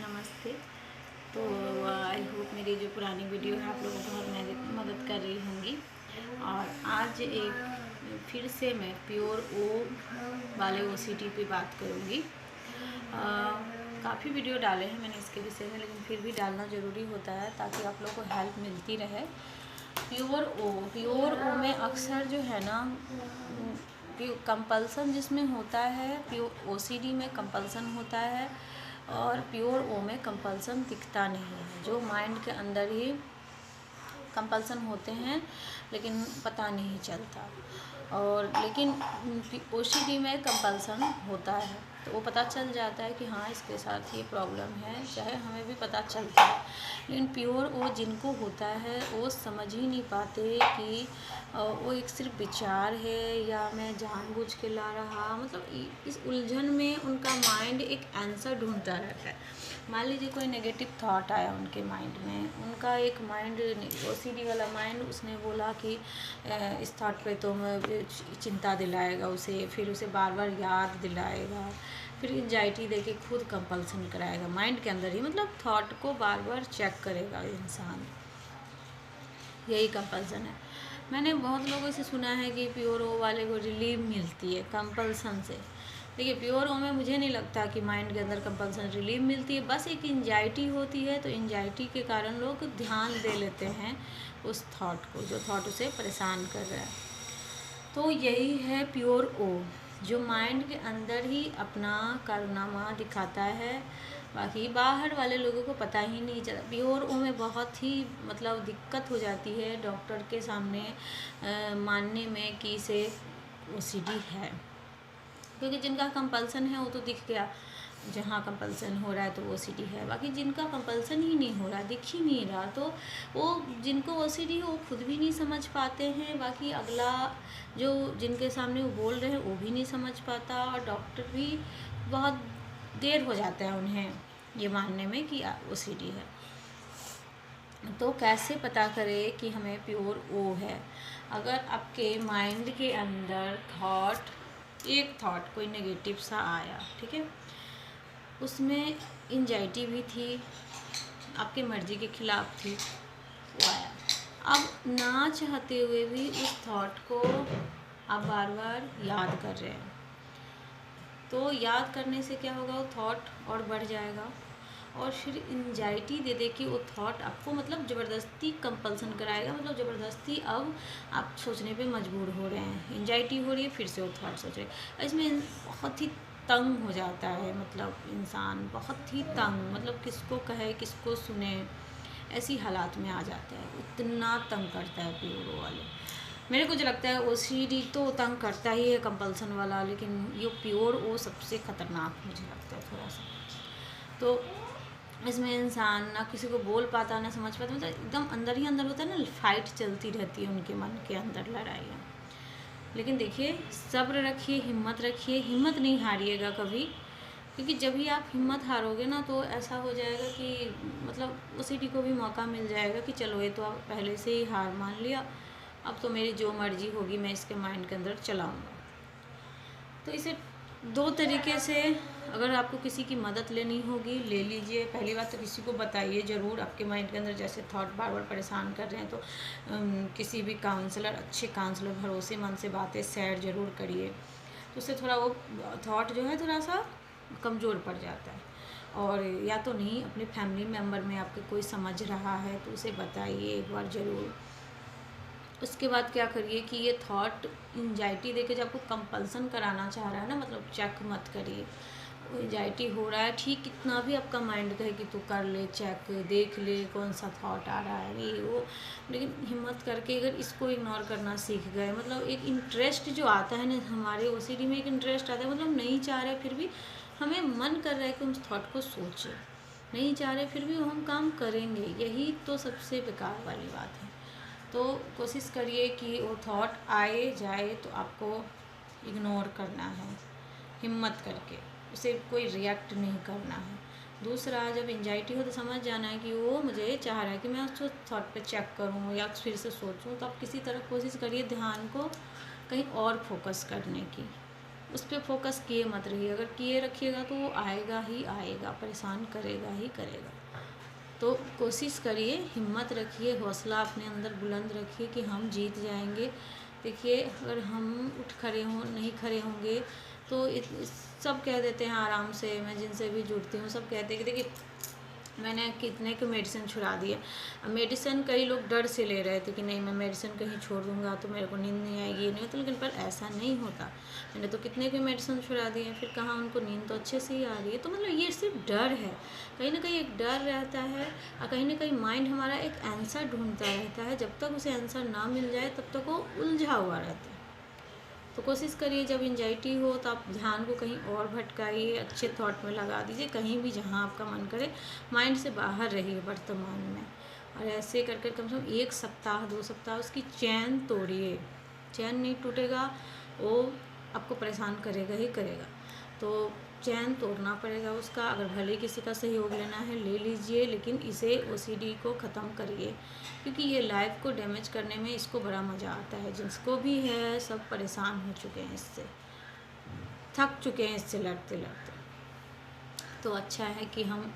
नमस्ते। तो I hope मेरी जो पुरानी वीडियो है आप लोगों को बहुत मदद कर रही होंगी। और आज एक फिर से मैं प्योर ओ वाले ओसीडी पे बात करूँगी। काफ़ी वीडियो डाले हैं मैंने इसके विषय में, लेकिन फिर भी डालना ज़रूरी होता है ताकि आप लोगों को हेल्प मिलती रहे। प्योर ओ में अक्सर जो है ना कंपल्सन जिसमें होता है, प्योर ओसीडी में कंपल्सन होता है और प्योर ओ में कंपल्सन दिखता नहीं है। जो माइंड के अंदर ही कंपल्सन होते हैं लेकिन पता नहीं चलता, और लेकिन ओसीडी में कंपल्सन होता है तो वो पता चल जाता है कि हाँ इसके साथ ये प्रॉब्लम है, चाहे हमें भी पता चलता है। लेकिन प्योर वो जिनको होता है वो समझ ही नहीं पाते कि वो एक सिर्फ विचार है या मैं जानबूझ के ला रहा, मतलब इस उलझन में उनका माइंड एक आंसर ढूंढता रहता है। मान लीजिए कोई नेगेटिव थॉट आया उनके माइंड में, उनका एक माइंड ओसीडी वाला माइंड उसने बोला कि इस थॉट पे तो चिंता दिलाएगा उसे, फिर उसे बार बार याद दिलाएगा, फिर एंजाइटी देके खुद कंपल्सन कराएगा माइंड के अंदर ही, मतलब थॉट को बार बार चेक करेगा इंसान। यही कंपल्सन है। मैंने बहुत लोगों से सुना है कि प्योर ओ वाले को रिलीफ मिलती है कंपल्सन से। देखिए प्योर ओ में मुझे नहीं लगता कि माइंड के अंदर कंपल्सन रिलीफ मिलती है, बस एक एंजाइटी होती है। तो एंजाइटी के कारण लोग ध्यान दे लेते हैं उस थॉट को, जो थॉट उसे परेशान कर रहा है। तो यही है प्योर ओ, जो माइंड के अंदर ही अपना कारनामा दिखाता है, बाकी बाहर वाले लोगों को पता ही नहीं चला। प्योर ओ में बहुत ही मतलब दिक्कत हो जाती है डॉक्टर के सामने मानने में कि इसे ओसीडी है, क्योंकि जिनका कंपल्सन है वो तो दिख गया, जहाँ कंपल्सन हो रहा है तो ओसीडी है। बाकी जिनका कंपल्सन ही नहीं हो रहा, दिख ही नहीं रहा, तो वो जिनको ओसीडी है वो खुद भी नहीं समझ पाते हैं, बाकी अगला जो जिनके सामने वो बोल रहे हैं वो भी नहीं समझ पाता, और डॉक्टर भी बहुत देर हो जाता है उन्हें ये मानने में कि ओसीडी है। तो कैसे पता करें कि हमें प्योर ओ है? अगर आपके माइंड के अंदर एक थॉट कोई नेगेटिव सा आया, ठीक है, उसमें एंजाइटी भी थी, आपकी मर्जी के खिलाफ थी, वो आया, अब ना चाहते हुए भी उस थॉट को आप बार बार याद कर रहे हैं, तो याद करने से क्या होगा, वो थॉट और बढ़ जाएगा और फिर एंजाइटी दे दे कि वो थॉट आपको मतलब ज़बरदस्ती कंपल्सन कराएगा, मतलब ज़बरदस्ती अब आप सोचने पे मजबूर हो रहे हैं, एंजाइटी हो रही है, फिर से वो थॉट सोच रहे हैं। इसमें बहुत ही तंग हो जाता है, मतलब इंसान बहुत ही तंग, मतलब किसको कहे किसको सुने, ऐसी हालात में आ जाता है। इतना तंग करता है प्योर वाले। मेरे को जो लगता है ओसीडी तो तंग करता ही है कंपल्सन वाला, लेकिन ये प्योर वो सबसे ख़तरनाक मुझे लगता है थोड़ा सा। तो इसमें इंसान ना किसी को बोल पाता ना समझ पाता, मतलब एकदम अंदर ही अंदर होता है ना, फाइट चलती रहती है उनके मन के अंदर, लड़ाइयाँ। लेकिन देखिए सब्र रखिए, हिम्मत रखिए, हिम्मत नहीं हारिएगा कभी, क्योंकि जब भी आप हिम्मत हारोगे ना तो ऐसा हो जाएगा कि मतलब ओसीडी को भी मौका मिल जाएगा कि चलो ये तो आप पहले से ही हार मान लिया, अब तो मेरी जो मर्जी होगी मैं इसके माइंड के अंदर चलाऊँगा। तो इसे दो तरीके से, अगर आपको किसी की मदद लेनी होगी ले लीजिए। पहली बात तो किसी को बताइए ज़रूर, आपके माइंड के अंदर जैसे थॉट बार बार परेशान कर रहे हैं, तो किसी भी काउंसलर, अच्छे काउंसलर, भरोसेमंद से बातें शेयर ज़रूर करिए, तो उससे थोड़ा वो थॉट जो है थोड़ा सा कमज़ोर पड़ जाता है। और या तो नहीं, अपने फैमिली मेम्बर में आपके कोई समझ रहा है तो उसे बताइए एक बार ज़रूर। उसके बाद क्या करिए कि ये थॉट एंजाइटी देके जब आपको कंपल्सन कराना चाह रहा है ना, मतलब चेक मत करिए। एंजाइटी हो रहा है ठीक, कितना भी आपका माइंड कहे कि तू कर ले चेक, देख ले कौन सा थॉट आ रहा है ये वो, लेकिन हिम्मत करके अगर इसको इग्नोर करना सीख गए, मतलब एक इंटरेस्ट जो आता है ना, हमारे ओसीडी में एक इंटरेस्ट आता है, मतलब नहीं चाह रहे फिर भी हमें मन कर रहा है कि उस थॉट को सोचें, नहीं चाह रहे फिर भी हम काम करेंगे, यही तो सबसे बेकार वाली बात है। तो कोशिश करिए कि वो थॉट आए जाए तो आपको इग्नोर करना है, हिम्मत करके उसे कोई रिएक्ट नहीं करना है। दूसरा, जब एंजाइटी हो तो समझ जाना है कि वो मुझे चाह रहा है कि मैं उसको थॉट पे चेक करूँ या फिर से सोचूं, तो आप किसी तरह कोशिश करिए ध्यान को कहीं और फोकस करने की, उस पर फोकस किए मत रहिए। अगर किए रखिएगा तो वो आएगा ही आएगा, परेशान करेगा ही करेगा। तो कोशिश करिए, हिम्मत रखिए, हौसला अपने अंदर बुलंद रखिए कि हम जीत जाएंगे। देखिए, अगर हम उठ खड़े हों, नहीं खड़े होंगे तो सब कह देते हैं आराम से, मैं जिनसे भी जुड़ती हूँ सब कहते हैं कि देखिए मैंने कितने के मेडिसिन छुड़ा दिए। अब मेडिसिन कई लोग डर से ले रहे थे कि नहीं मैं मेडिसिन कहीं छोड़ दूंगा तो मेरे को नींद नहीं आएगी, ये नहीं होता, लेकिन पर ऐसा नहीं होता। मैंने तो कितने के मेडिसिन छुड़ा दिए, फिर कहाँ उनको नींद तो अच्छे से ही आ रही है। तो मतलब ये सिर्फ डर है, कहीं ना कहीं एक डर रहता है और कहीं ना कहीं माइंड हमारा एक आंसर ढूंढता रहता है। जब तक उसे आंसर ना मिल जाए तब तक वो उलझा हुआ रहता है। तो कोशिश करिए जब एंजाइटी हो तो आप ध्यान को कहीं और भटकाइए, अच्छे थॉट में लगा दीजिए, कहीं भी जहाँ आपका मन करे, माइंड से बाहर रहिए वर्तमान में। और ऐसे कर कर कम से कम 1 सप्ताह 2 सप्ताह उसकी चैन तोड़िए। चैन नहीं टूटेगा वो आपको परेशान करेगा ही करेगा। तो चैन तोड़ना पड़ेगा उसका। अगर भले किसी का सहयोग लेना है ले लीजिए, लेकिन इसे OCD को ख़त्म करिए, क्योंकि ये लाइफ को डैमेज करने में इसको बड़ा मज़ा आता है। जिसको भी है सब परेशान हो चुके हैं इससे, थक चुके हैं इससे लड़ते लड़ते। तो अच्छा है कि हम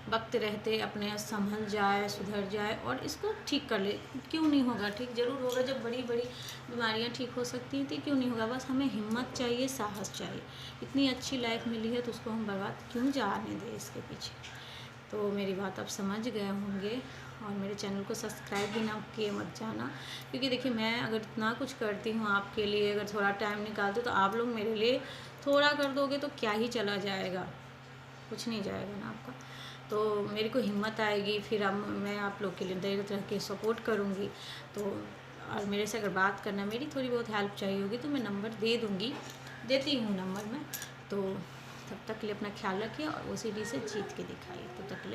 वक्त रहते अपने संभल जाए, सुधर जाए और इसको ठीक कर ले। क्यों नहीं होगा ठीक, ज़रूर होगा। जब बड़ी बड़ी बीमारियां ठीक हो सकती हैं तो क्यों नहीं होगा। बस हमें हिम्मत चाहिए, साहस चाहिए। इतनी अच्छी लाइफ मिली है तो उसको हम बर्बाद क्यों जाने दें इसके पीछे। तो मेरी बात आप समझ गए होंगे और मेरे चैनल को सब्सक्राइब भी ना किए मत जाना, क्योंकि देखिए मैं अगर इतना कुछ करती हूँ आपके लिए, अगर थोड़ा टाइम निकालते तो आप लोग मेरे लिए थोड़ा कर दोगे तो क्या ही चला जाएगा, कुछ नहीं जाएगा ना आपका। तो मेरे को हिम्मत आएगी, फिर अब मैं आप लोग के लिए तरह तरह के सपोर्ट करूँगी। तो और मेरे से अगर बात करना, मेरी थोड़ी बहुत हेल्प चाहिए होगी तो मैं नंबर दे दूँगी, देती हूँ नंबर मैं। तो तब तक के लिए अपना ख्याल रखिए और OCD से जीत के दिखाइए। तब तक के लिए